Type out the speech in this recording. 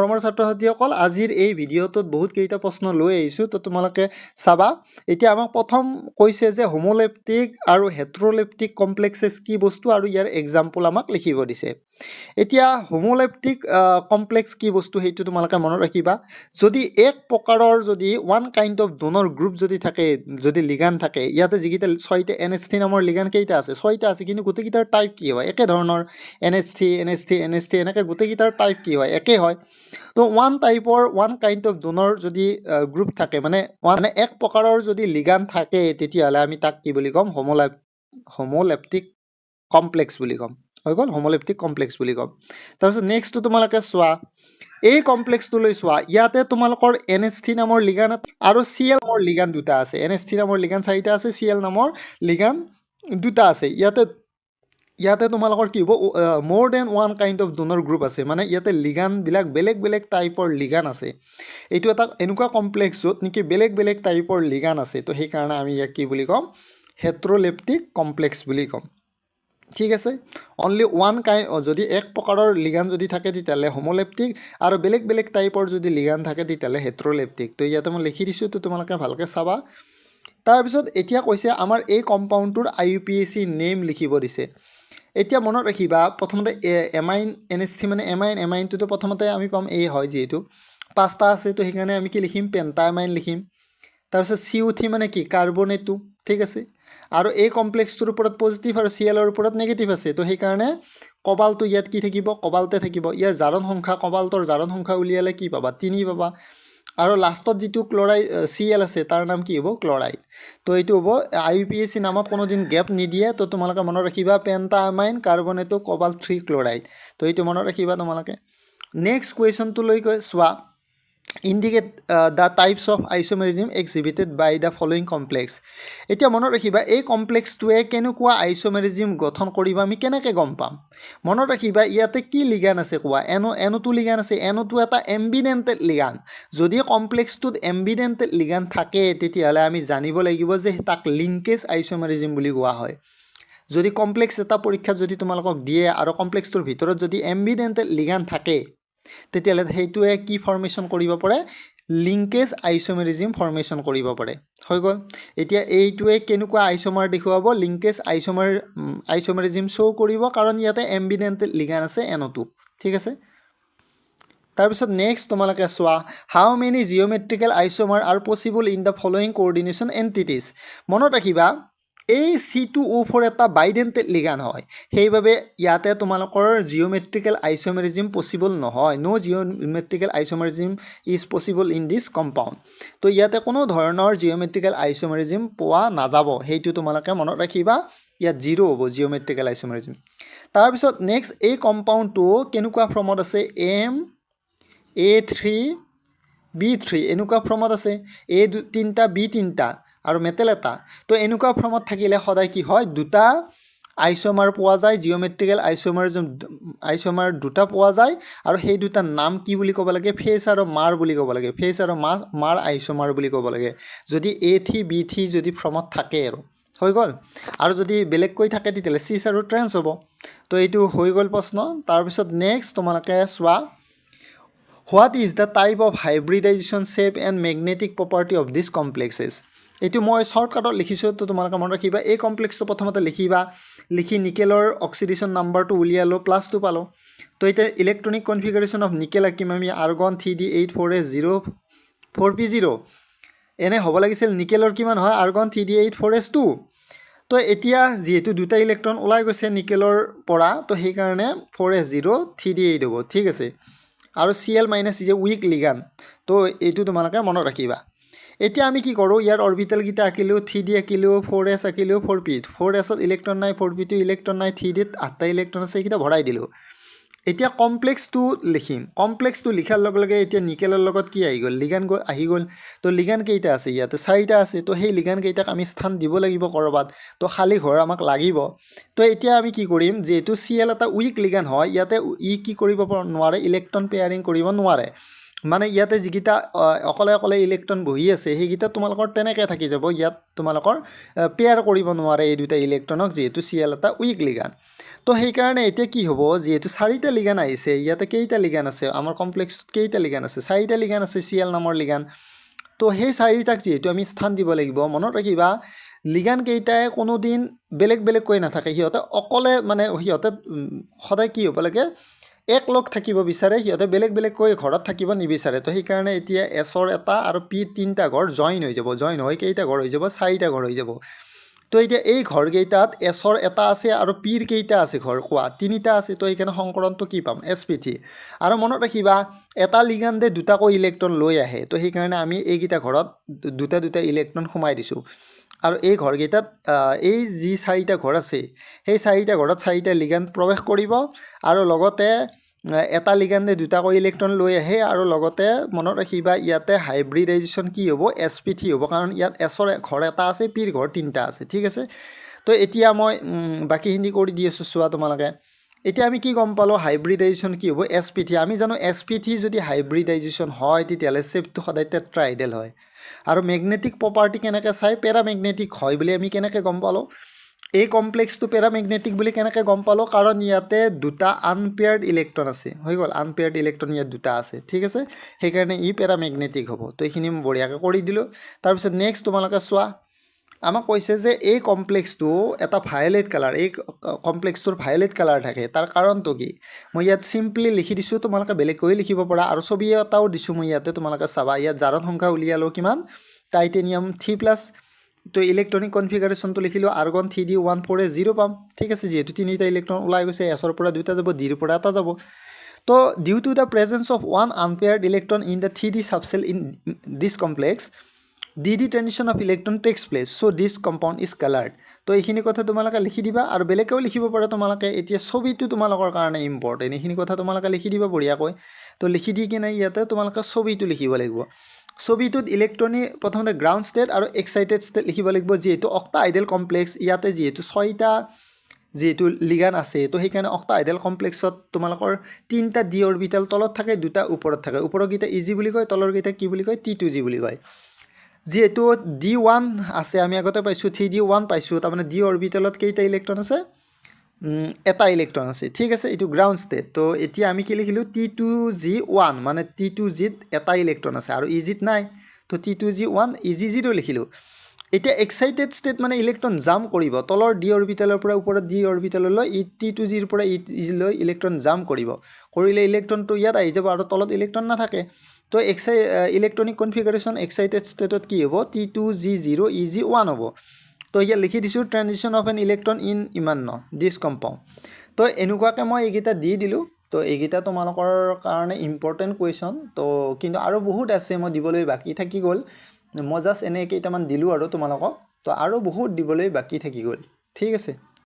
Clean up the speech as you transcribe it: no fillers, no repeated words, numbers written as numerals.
মৰমৰ ছাত্ৰ-ছাত্ৰীসকল আজিৰ এই ভিডিঅ'টোত বহুত কেইটা প্ৰশ্ন লৈ আহিছো তো তোমালোকে চাবা এতিয়া আমাক প্ৰথম কৈছে যে হোমোলেপ্টিক আৰু হেটেৰোলেপ্টিক কমপ্লেক্সেছ কি বস্তু আৰু ইয়াৰ এক্সাম্পল আমাক লিখিব দিছে এতিয়া হোমোলেপ্টিক কমপ্লেক্স কি বস্তু হেতু তোমালোকে মনত ৰাখিবা যদি এক প্ৰকাৰৰ যদি ওয়ান কাইন্ড অফ ডোনৰ গ্ৰুপ যদি থাকে যদি লিগান থাকে ইয়াতে যিকিটা 6টা NH3 নামৰ লিগান কেইটা আছে 6টা আছে কিন্তু গোটেইকিটাৰ টাইপ কি হয় একে ধৰণৰ NH3 NH3 NH3 এনেকৈ গোটেইকিটাৰ টাইপ কি হয় একে হয় তো ওয়ান টাইপৰ ওয়ান কাইন্ড অফ ডোনৰ যদি গ্ৰুপ থাকে মানে এক প্ৰকাৰৰ যদি লিগান থাকে তেতিয়াহলে আমি তাক কি বুলি কম হোমোলেপ্টিক কমপ্লেক্স বুলি কম হৈ গল হোমোলেপ্টিক কমপ্লেক্স বুলি কম তাৰপিছত নেক্সট তোমালোকে চোৱা এই কমপ্লেক্সটো লৈ চোৱা ইয়াতে তোমালোকৰ NH3 নামৰ লিগান আৰু Cl নামৰ লিগান দুটা আছে NH3 নামৰ লিগান 4টা আছে Cl নামৰ লিগান দুটা আছে ইয়াতে তোমালোকৰ কি হ'ব more than one kind of donor group আছে মানে ইয়াতে লিগান বিলাক বেলেগ বেলেগ টাইপৰ লিগান আছে এইটো এটা এনেকুৱা কমপ্লেক্সত নেকি বেলেগ বেলেগ টাইপৰ লিগান আছে তো সেই কাৰণে আমি ইয়াক কি বুলি কম হেটেৰোলেপ্টিক কমপ্লেক্স বুলি কম ঠিক আছে অনলি ওয়ান কাইন্ড যদি এক প্ৰকাৰৰ লিগান যদি থাকে তেতিয়ালে হোমোলেপ্টিক আৰু বেলেগ বেলেগ টাইপৰ যদি লিগান থাকে তেতিয়ালে হেটেৰোলেপ্টিক তো ইয়াতে মই লিখি দিছো তো তোমালোকে ভালকে চাবা তাৰ পিছত এতিয়া কৈছে আমাৰ এই কম্পাউণ্ডটোৰ IUPAC নেম লিখিব দিছে এতিয়া মনত ৰাখিবা প্ৰথমতে এমাইন NH3 মানে এমাইনটো প্ৰথমতে আমি পাম এই হয় যেহেতু পাঁচটা আছে তো সেইকাৰণে আমি কি লিখিম পেন্টামাইন লিখিম তাৰপিছত CO3 মানে কি কাৰ্বনেটো ঠিক আছে আৰু এই কমপ্লেক্সটোৰ ওপৰত পজিটিভ আৰু Cl ৰ ওপৰত নেগেটিভ আছে তো সেই কাৰণে কোবাল্টটো ইয়াত কি থাকিব কোবাল্টে থাকিব ইয়াৰ জাৰণ সংখ্যা কোবাল্টৰ জাৰণ সংখ্যা উলিয়ালে কি পাবা 3 পাবা আৰু লাষ্টত যেটো ক্লোৰাইড Cl আছে তাৰ নাম কি হ'ব ক্লোৰাইড তো এইটো হ'ব IUPAC নামত কোনো দিন গ্যাপ নিদিয়ে তো তোমালোকে মনত ৰাখিবা পেন্টামাইন কাৰ্বনেটো কোবাল্ট 3 ক্লোৰাইড তো এইটো মনত ৰাখিবা তোমালোকে নেক্সট কোৱেশ্চনটো লৈ চোৱা indicate the types of isomerism exhibited by the following complex এতিয়া মনত ৰাখিবা এই কমপ্লেক্সটোৱে কেনেকুৱা আইসোমেৰিজম গঠন কৰিব আমি কেনেকৈ গম পাম মনত ৰাখিবা ইয়াতে কি লিগান আছে কোৱা NO2 লিগান আছে NO2 এটা এম্বিডেন্টেড লিগান যদি কমপ্লেক্সটোত এম্বিডেন্টেড লিগান থাকে তেতিয়াহলে আমি জানিব লাগিব যে তাক লিংকেজ আইসোমেৰিজম বুলি কোৱা হয় যদি কমপ্লেক্স এটা পৰীক্ষাত যদি তোমালোকক দিয়ে আৰু কমপ্লেক্সটোৰ ভিতৰত যদি এম্বিডেন্টেড লিগান থাকে তেতিয়ালে হেইটোৱে কি ফৰ্মেশন কৰিব পাৰে লিংকেজ আইসোমেৰিজম ফৰ্মেশন কৰিব পাৰে হৈ গল এতিয়া এইটোৱে কেনেকুৱা আইসোমাৰ দেখুৱাব লিংকেজ আইসোমেৰিজম শো কৰিব কাৰণ ইয়াতে এম্বিডেন্টেড লিগান আছে NO2 ঠিক আছে তাৰ পিছত নেক্সট তোমালোকে চোৱা how many geometrical isomer are possible in the following coordination entities মনত ৰাখিবা এই C2O4 এটা বাইডেন্টেড লিগান হয় সেইভাবে ইয়াতে তোমালোকৰ জিওমেট্ৰিকেল আইসোমেৰিজম পসিবল নহয় no geometrical isomerism is possible in this compound তো ইয়াতে কোনো ধৰণৰ জিওমেট্ৰিকেল আইসোমেৰিজম পোৱা নাযাব হেইটো তোমালোকে মনত ৰাখিবা ইয়াত 0 হ'ব জিওমেট্ৰিকেল আইসোমেৰিজম তাৰ পিছত নেক্সট এই কম্পাউণ্ডটো কেনেকুৱা ফৰ্মত আছে A3B3 এনেকুৱা ফৰ্মত আছে A3টা B3টা আৰু মেটেল এটা তো এনেকুৱা ফৰ্মত থাকিলে সদায় কি হয় দুটা আইসোমাৰ পোৱা যায় জিওমেট্ৰিকেল আইসোমাৰ দুটা পোৱা যায় আৰু সেই দুটা নাম কি বুলি ক'ব লাগে ফেজ আৰু মাৰ বুলি ক'ব লাগে ফেজ আৰু মাৰ আইসোমাৰ বুলি ক'ব লাগে যদি A3B3 যদি ফৰ্মত থাকে আৰু হৈ গল আৰু যদি বেলেগকৈ থাকে তেতিয়ালে সিস আৰু ট্ৰান্স হ'ব তো এইটো হৈ গল প্ৰশ্ন তাৰ পিছত নেক্সট তোমালোকে চোৱা What is the type of hybridization shape and magnetic property of these complexes? এইটো মই শৰ্টকাটত লিখিছো তো তোমালোকে মনত ৰাখিবা এই কমপ্লেক্সটো প্ৰথমতে লিখি নিকেলৰ অক্সিডেশন নাম্বাৰটো উলিয়ালো +2 পালো তো এটা ইলেক্ট্ৰনিক কনফিগাৰেশন অফ নিকেল আকিম আমি আৰ্গন 3d84s0 4p0 এনে হ'ব লাগিছিল নিকেলৰ কিমান হয় আৰ্গন 3d84s2 তো এতিয়া যেহেতু দুটা ইলেক্ট্ৰন ওলাই গৈছে নিকেলৰ পৰা তো সেই কাৰণে 4s0 3d8 হ'ব ঠিক আছে আৰু Cl- is a weak ligand তো এইটো তোমালোকে মনত ৰাখিবা এতিয়া আমি কি কৰো ইয়াৰ অৰবিটেল গিটা আকিলো 3d আকিলো 4s আকিলো 4p 4s ত ইলেক্ট্ৰন নাই 4p ত ইলেক্ট্ৰন নাই 3d ত 8টা ইলেক্ট্ৰন আছে এইটা ভৰাই দিলো এতিয়া কমপ্লেক্সটো লিখিম কমপ্লেক্সটো লিখাৰ লগে লগে এতিয়া নিকেলৰ লগত কি আহি গল লিগান আহি গল তো লিগান কেইটা আছে ইয়াতে 4টা আছে তো সেই লিগান কেইটাক আমি স্থান দিব লাগিব কৰবাত তো খালি ঘৰ আমাক লাগিব তো এতিয়া আমি কি কৰিম যেহেতু Cl এটা উইক লিগান হয় ইয়াতে ই কি কৰিব নোৱাৰে ইলেক্ট্ৰন পেয়াৰিং কৰিব নোৱাৰে মানে ইয়াতে যিকেইটা অকলে অকলে ইলেক্ট্ৰন বহি আছে সেইকেইটা তোমালোকৰ তেনেকৈ থাকি যাব ইয়াত তোমালোকৰ পেয়াৰ কৰিব নোৱাৰে এই দুটা ইলেক্ট্ৰনক যিহেতু Cl এটা উইক লিগান তো সেইকাৰণে এতিয়া কি হ'ব যিহেতু 4টা লিগান আহিছে ইয়াতে কেইটা লিগান আছে আমাৰ কমপ্লেক্সত কেইটা লিগান আছে 4টা লিগান আছে Cl নামৰ লিগান তো সেই 4টাক যেহেতু আমি স্থান দিব লাগিব মনত ৰাখিবা লিগান কেইটাই কোনো দিন বেলেগ বেলেগ কৈ নাথাকে সিহঁতে অকলে মানে সিহঁতে সদায় কি হ'ব লাগে এক লগ থাকিব বিচাৰে সিহঁতে বেলেগ বেলেগকৈ ঘৰত থাকিব নিবিচাৰে তো সেইকাৰণে এতিয়া এছৰ এটা আৰু পি 3টা ঘৰ জইন হৈ যাব জইন হৈ কেইটা ঘৰ হৈ যাব 4টা ঘৰ হৈ যাব তো এতিয়া এই ঘৰকেইটাত এছৰ এটা আছে আৰু পিৰ কেইটা আছে ঘৰ কোৱা 3টা আছে তো সেইকাৰণে সংকৰণটো কি পাম sp3 আৰু মনত ৰাখিবা এটা লিগাণ্ডে দুটাকৈ ইলেক্ট্ৰন লৈ আহে তো সেইকাৰণে আমি এইকেইটা ঘৰত দুটা দুটা ইলেক্ট্ৰন সোমাই দিছোঁ আৰু এই ঘৰকেইটাত এই যি 4টা ঘৰ আছে সেই 4টা ঘৰত 4টা লিগাণ্ড প্ৰৱেশ কৰিব আৰু লগতে এটা লিগাণ্ডে দুটাকৈ ইলেক্ট্ৰন লৈ আহে আৰু লগতে মনত ৰাখিবা ইয়াতে হাইব্ৰিডাইজেশ্যন কি হ'ব sp3 হ'ব কাৰণ ইয়াত এছৰ ঘৰ এটা আছে পিৰ ঘৰ 3টা আছে ঠিক আছে তো এতিয়া মই বাকীখিনি কৰি দি আছোঁ চোৱা তোমালোকে এতিয়া আমি কি গম পালোঁ হাইব্ৰিডাইজেশ্যন কি হ'ব sp3 আমি জানো sp3 যদি হাইব্ৰিডাইজেশ্যন হয় তেতিয়াহ'লে শ্বেপটো সদায় টেট্ৰাহাইড্ৰেল হয় আৰু মেগনেটিক প্ৰপাৰ্টি কেনেকৈ চাই পেৰামেগনেটিক হয় বুলি আমি কেনেকৈ গম পালোঁ এই কমপ্লেক্সটো পেৰামেগনেটিক বুলি কেনেকৈ গম পালোঁ কাৰণ ইয়াতে দুটা আনপেয়াৰ্ড ইলেক্ট্ৰন আছে হৈ গ'ল আনপেয়াৰ্ড ইলেক্ট্ৰন ইয়াত দুটা আছে ঠিক আছে সেইকাৰণে ই পেৰামেগনেটিক হ'ব তো এইখিনি মই বঢ়িয়াকৈ কৰি দিলোঁ তাৰপিছত নেক্সট তোমালোকে চোৱা আমাক কৈছে যে এই কমপ্লেক্সটো এটা ভায়লেট কালাৰ এই কমপ্লেক্সটোৰ ভায়লেট কালাৰ থাকে তাৰ কাৰণটো কি মই ইয়াত চিম্পলি লিখি দিছোঁ তোমালোকে বেলেগকৈ লিখিব পৰা আৰু ছবি এটাও দিছোঁ মই ইয়াতে তোমালোকে চাবা ইয়াত জাৰণ সংখ্যা উলিয়ালোঁ কিমান টাইটেনিয়াম 3+ তো ইলেক্ট্ৰনিক কনফিগাৰেশ্যনটো লিখিলোঁ আৰ্গন 3d14 0 পাম ঠিক আছে যিহেতু 3টা ইলেক্ট্ৰন ওলাই গৈছে এছৰ পৰা 2টা যাব ডিৰ পৰা এটা যাব তো due to the presence of one unpaired electron in the 3d subshell in this complex dd transition of electron takes place so this compound is colored তো এইখিনি কথা তোমালোকে লিখি দিবা আৰু বেলেগেও লিখিব পাৰে তোমালোকে এতিয়া ছবিটো তোমালোকৰ কাৰণে ইম্পৰ্টেণ্ট এইখিনি কথা তোমালোকে লিখি দিবা বঢ়িয়াকৈ তো লিখি দি কিনে ইয়াতে তোমালোকে ছবিটো লিখিব লাগিব ছবিটোত ইলেক্ট্ৰনি প্ৰথমতে গ্ৰাউণ্ড ষ্টেট আৰু এক্সাইটেড ষ্টেট লিখিব লাগিব যিহেতু অক্টাহাইড্ৰেল কমপ্লেক্স ইয়াতে যিহেতু 6টা যেহেতু লিগান আছে তো সেইকাৰণে অক্টাহাইড্ৰেল কমপ্লেক্সত তোমালোকৰ 3টা ডি অৰবিটেল তলত থাকে 2টা ওপৰত থাকে ওপৰৰকেইটা ইজি বুলি কয় তলৰকেইটা কি বুলি কয় t2g বুলি কয় যেহেতু d1 আছে আমি আগতে পাইছোঁ 3d1 পাইছোঁ তাৰমানে ডি অৰবিটেলত কেইটা ইলেক্ট্ৰন আছে এটা ইলেক্ট্ৰন আছে ঠিক আছে এইটো গ্ৰাউণ্ড ষ্টেট তো এতিয়া আমি কি লিখিলোঁ t2g1 মানে t2gত এটা ইলেক্ট্ৰন আছে আৰু ইজিত নাই তো t2g1 eg0 লিখিলোঁ এতিয়া এক্সাইটেড ষ্টেট মানে ইলেক্ট্ৰন জাম্প কৰিব তলৰ ডি অৰবিটেলৰ পৰা ওপৰত ডি অৰবিটেললৈ ই t2gৰ পৰা ইজিলৈ ইলেক্ট্ৰন জাম্প কৰিব কৰিলে ইলেক্ট্ৰনটো ইয়াত আহি যাব আৰু তলত ইলেক্ট্ৰন নাথাকে তো ইলেক্ট্ৰনিক কনফিগাৰেশ্যন এক্সাইটেড ষ্টেটত কি হ'ব t2g0 eg1 হ'ব তো ইয়াত লিখি দিছোঁ transition of N electron in ইমান ন দিছ কম্পাউণ্ড তো এনেকুৱাকৈ মই এইকেইটা দি দিলোঁ তো এইকেইটা তোমালোকৰ কাৰণে ইম্পৰ্টেণ্ট কুৱেশ্যন তো কিন্তু আৰু বহুত আছে মই দিবলৈ বাকী থাকি গ'ল মই জাষ্ট এনে কেইটামান দিলোঁ আৰু তোমালোকক তো আৰু বহুত দিবলৈ বাকী থাকি গ'ল ঠিক আছে